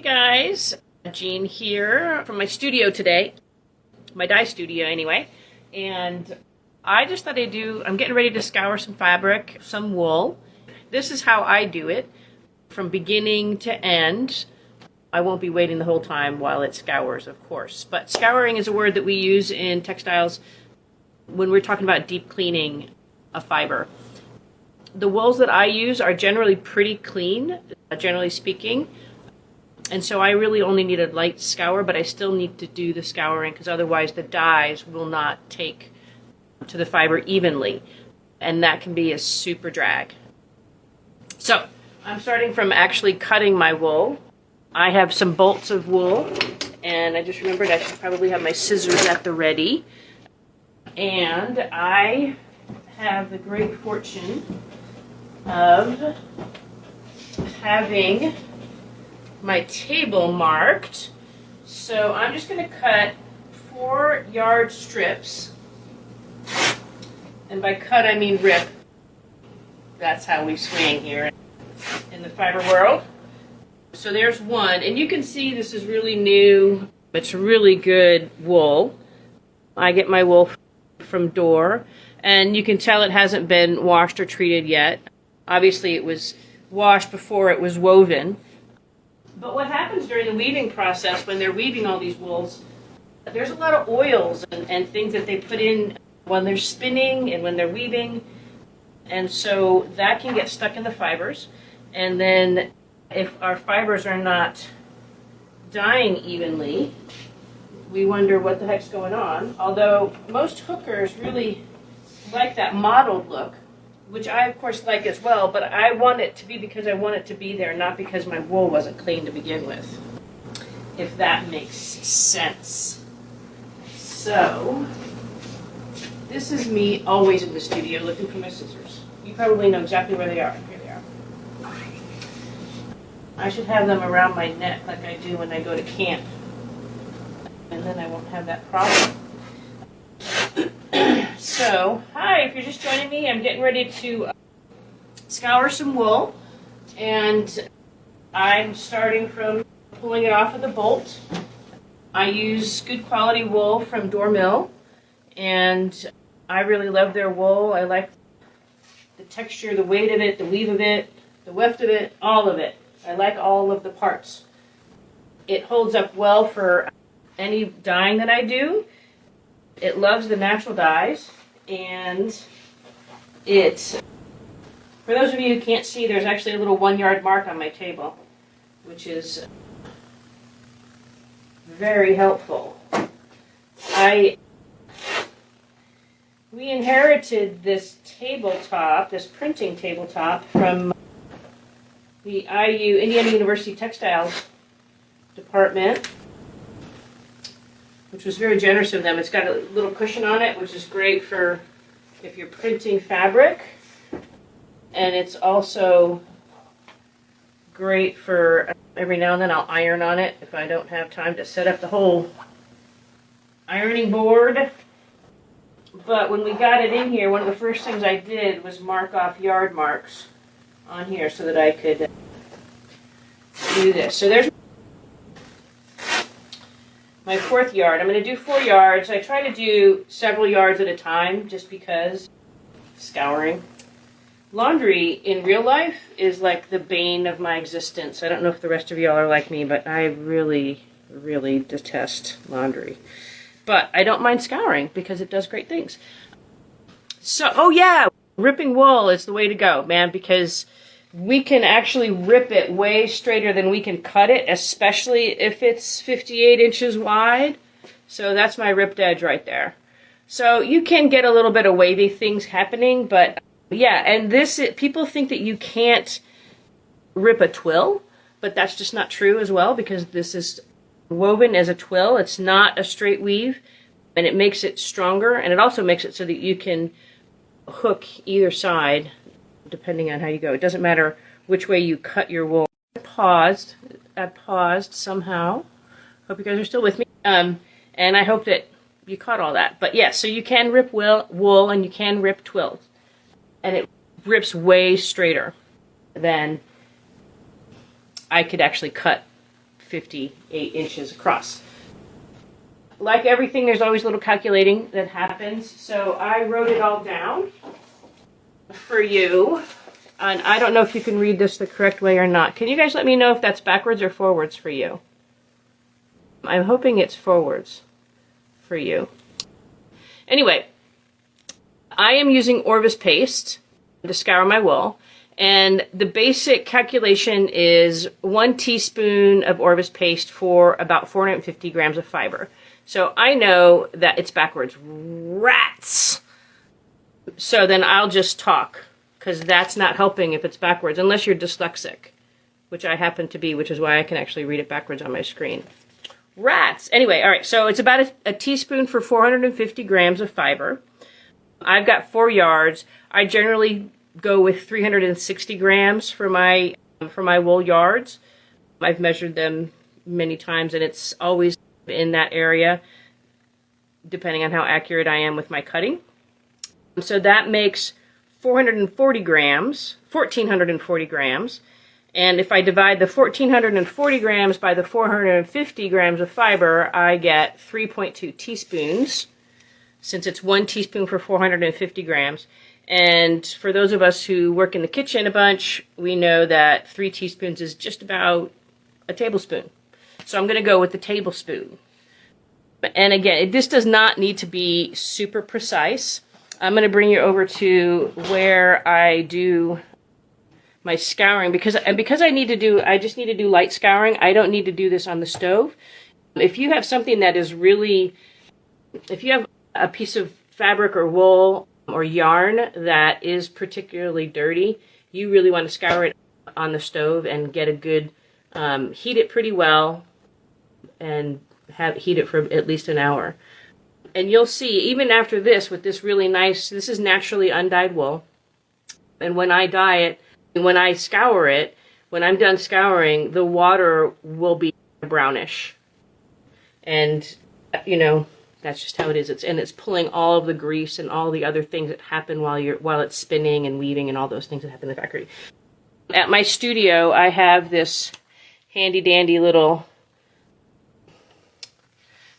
guys, Jean here from my studio today, my dye studio anyway, and I just thought I'm getting ready to scour some fabric, some wool. This is how I do it from beginning to end. I won't be waiting the whole time while it scours, of course, but scouring is a word that we use in textiles when we're talking about deep cleaning a fiber. The wools that I use are generally pretty clean, generally speaking. And so I really only need a light scour, but I still need to do the scouring because otherwise the dyes will not take to the fiber evenly. And that can be a super drag. So I'm starting from actually cutting my wool. I have some bolts of wool, and I just remembered I should probably have my scissors at the ready. And I have the great fortune of having my table marked. So I'm just going to cut 4-yard strips. And by cut, I mean rip. That's how we swing here in the fiber world. So there's one. And you can see this is really new. It's really good wool. I get my wool from Door. And you can tell it hasn't been washed or treated yet. Obviously, it was washed before it was woven. But what happens during the weaving process when they're weaving all these wools, there's a lot of oils and things that they put in when they're spinning and when they're weaving. And so that can get stuck in the fibers. And then if our fibers are not dyeing evenly, we wonder what the heck's going on. Although most hookers really like that mottled look, which I, of course, like as well, but I want it to be because I want it to be there, not because my wool wasn't clean to begin with, if that makes sense. So, this is me always in the studio looking for my scissors. You probably know exactly where they are. Here they are. I should have them around my neck like I do when I go to camp, and then I won't have that problem. So, hi, if you're just joining me, I'm getting ready to scour some wool, and I'm starting from pulling it off of the bolt. I use good quality wool from Door Mill, and I really love their wool. I like the texture, the weight of it, the weave of it, the weft of it, all of it. I like all of the parts. It holds up well for any dyeing that I do. It loves the natural dyes, and it's, for those of you who can't see, there's actually a little 1-yard mark on my table, which is very helpful. We inherited this tabletop, this printing tabletop, from the IU, Indiana University Textiles department, which was very generous of them. It's got a little cushion on it, which is great for if you're printing fabric. And it's also great for every now and then I'll iron on it if I don't have time to set up the whole ironing board. But when we got it in here, one of the first things I did was mark off yard marks on here so that I could do this. So there's my 4th yard. I'm going to do 4 yards. I try to do several yards at a time just because scouring. Laundry in real life is like the bane of my existence. I don't know if the rest of y'all are like me, but I really, really detest laundry. But I don't mind scouring because it does great things. So, oh yeah, ripping wool is the way to go, man, because we can actually rip it way straighter than we can cut it, especially if it's 58 inches wide. So that's my ripped edge right there. So you can get a little bit of wavy things happening, but yeah, and people think that you can't rip a twill, but that's just not true as well because this is woven as a twill. It's not a straight weave, and it makes it stronger, and it also makes it so that you can hook either side depending on how you go. It doesn't matter which way you cut your wool. I paused somehow. Hope you guys are still with me. And I hope that you caught all that. But yes, so you can rip wool and you can rip twills. And it rips way straighter than I could actually cut 58 inches across. Like everything, there's always a little calculating that happens. So I wrote it all down for you. And I don't know if you can read this the correct way or not. Can you guys let me know if that's backwards or forwards for you? I'm hoping it's forwards for you. Anyway, I am using Orvis paste to scour my wool. And the basic calculation is 1 teaspoon of Orvis paste for about 450 grams of fiber. So I know that it's backwards. Rats! So then I'll just talk, because that's not helping if it's backwards, unless you're dyslexic, which I happen to be, which is why I can actually read it backwards on my screen. Rats! Anyway, all right, so it's about a teaspoon for 450 grams of fiber. I've got 4 yards. I generally go with 360 grams for my wool yards. I've measured them many times, and it's always in that area, depending on how accurate I am with my cutting. So that makes 440 grams, 1,440 grams. And if I divide the 1,440 grams by the 450 grams of fiber, I get 3.2 teaspoons, since it's 1 teaspoon for 450 grams. And for those of us who work in the kitchen a bunch, we know that 3 teaspoons is just about a tablespoon. So I'm going to go with the tablespoon. And again, this does not need to be super precise. I'm going to bring you over to where I do my scouring, because I just need to do light scouring. I don't need to do this on the stove. If you have something that is really, if you have a piece of fabric or wool or yarn that is particularly dirty, you really want to scour it on the stove and get a good, heat it pretty well, and heat it for at least an hour. And you'll see, even after this, with this really nice, this is naturally undyed wool. And when I dye it, when I scour it, when I'm done scouring, the water will be brownish. And, you know, that's just how it is. It's pulling all of the grease and all the other things that happen while it's spinning and weaving and all those things that happen in the factory. At my studio, I have this handy dandy little,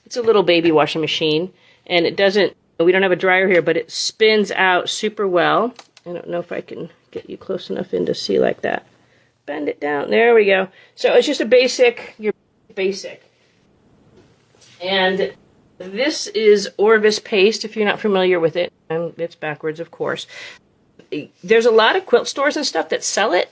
it's a little baby washing machine, and it doesn't, we don't have a dryer here, but it spins out super well. I don't know if I can get you close enough in to see like that. Bend it down, there we go. So it's just your basic. And this is Orvis paste, if you're not familiar with it. And it's backwards, of course. There's a lot of quilt stores and stuff that sell it,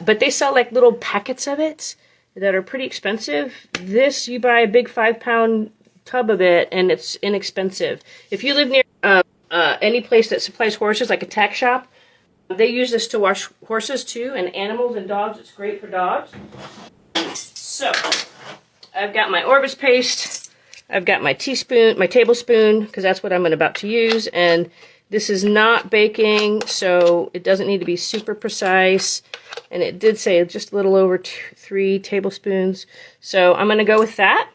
but they sell like little packets of it that are pretty expensive. This, you buy a big 5-pound tub of it, and it's inexpensive. If you live near any place that supplies horses, like a tack shop, they use this to wash horses too, and animals and dogs. It's great for dogs. So, I've got my Orvis paste. I've got my teaspoon, my tablespoon, because that's what I'm about to use, and this is not baking, so it doesn't need to be super precise. And it did say just a little over 3 tablespoons. So I'm going to go with that.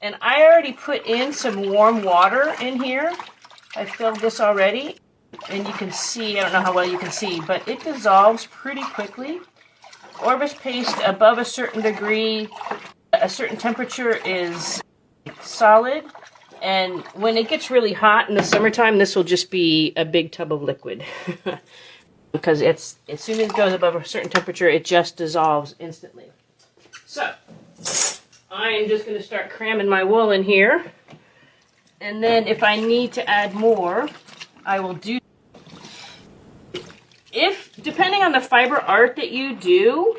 And I already put in some warm water in here. I filled this already. And you can see, I don't know how well you can see, but it dissolves pretty quickly. Orvis paste above a certain degree, a certain temperature, is solid. And when it gets really hot in the summertime, this will just be a big tub of liquid. Because as soon as it goes above a certain temperature, it just dissolves instantly. So, I am just going to start cramming my wool in here. And then if I need to add more, I will do. Depending on the fiber art that you do,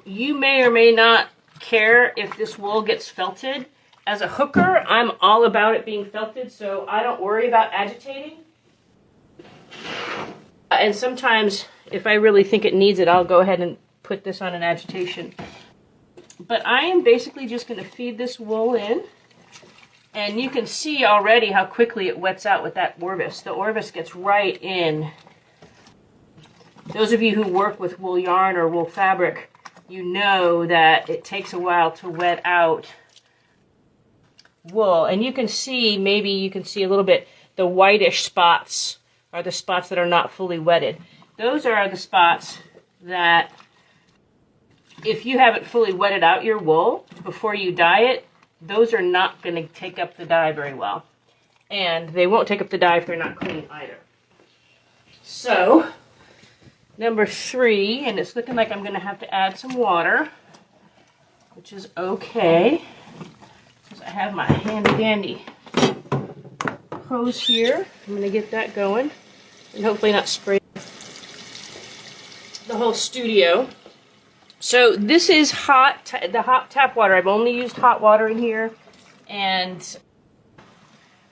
you may or may not care if this wool gets felted. As a hooker, I'm all about it being felted, so I don't worry about agitating. And sometimes, if I really think it needs it, I'll go ahead and put this on an agitation. But I am basically just going to feed this wool in. And you can see already how quickly it wets out with that Orvis. The Orvis gets right in. Those of you who work with wool yarn or wool fabric, you know that it takes a while to wet out wool. And you can see, maybe you can see a little bit, the whitish spots are the spots that are not fully wetted. Those are the spots that if you haven't fully wetted out your wool before you dye it, those are not going to take up the dye very well. And they won't take up the dye if they're not clean either. So, number 3, and it's looking like I'm going to have to add some water, which is okay, because I have my handy dandy hose here. I'm going to get that going, and hopefully not spray the whole studio. So this is the hot tap water. I've only used hot water in here, and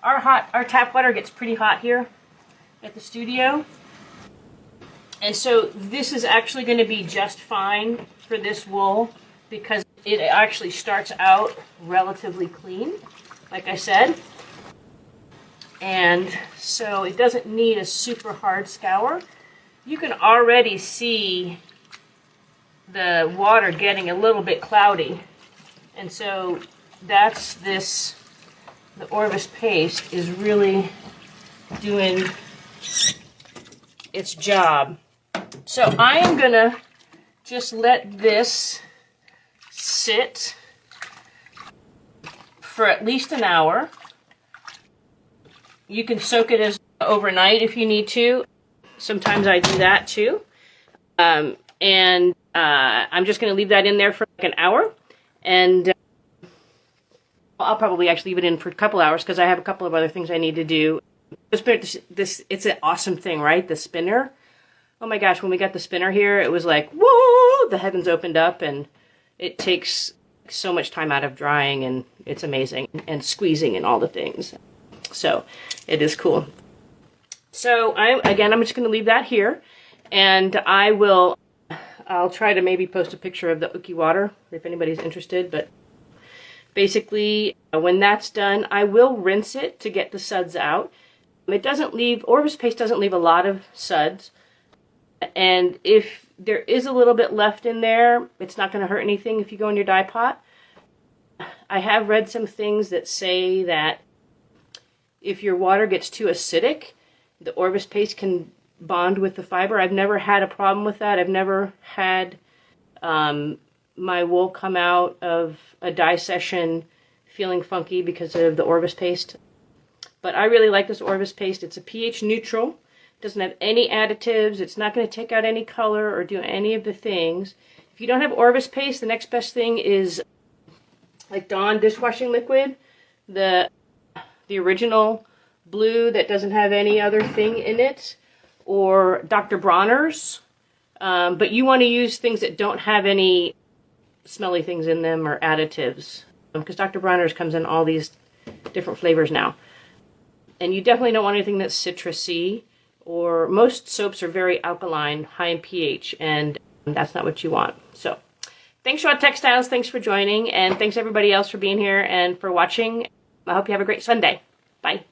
our tap water gets pretty hot here at the studio. And so this is actually going to be just fine for this wool because it actually starts out relatively clean, like I said. And so it doesn't need a super hard scour. You can already see the water getting a little bit cloudy. And so that's the Orvis paste is really doing its job. So I am gonna just let this sit for at least an hour. You can soak it as overnight if you need to. Sometimes I do that too. I'm just going to leave that in there for like an hour. And I'll probably actually leave it in for a couple hours because I have a couple of other things I need to do. It's an awesome thing, right? The spinner. Oh my gosh, when we got the spinner here, it was like, whoa, the heavens opened up, and it takes so much time out of drying, and it's amazing, and squeezing and all the things. So it is cool. So I'm just going to leave that here, and I'll try to maybe post a picture of the Uki water if anybody's interested. But basically, when that's done, I will rinse it to get the suds out. Orvis paste doesn't leave a lot of suds, and if there is a little bit left in there, it's not going to hurt anything if you go in your dye pot. I have read some things that say that if your water gets too acidic, the Orvis paste can bond with the fiber. I've never had a problem with that. I've never had my wool come out of a dye session feeling funky because of the Orvis paste. But I really like this Orvis paste. It's a pH neutral. It doesn't have any additives. It's not going to take out any color or do any of the things. If you don't have Orvis paste, the next best thing is like Dawn dishwashing liquid, the original blue that doesn't have any other thing in it, or Dr. Bronner's. But you want to use things that don't have any smelly things in them or additives, because Dr. Bronner's comes in all these different flavors now. And you definitely don't want anything that's citrusy, or most soaps are very alkaline, high in pH, and that's not what you want. So thanks, Raw Textiles. Thanks for joining, and thanks everybody else for being here and for watching. I hope you have a great Sunday. Bye.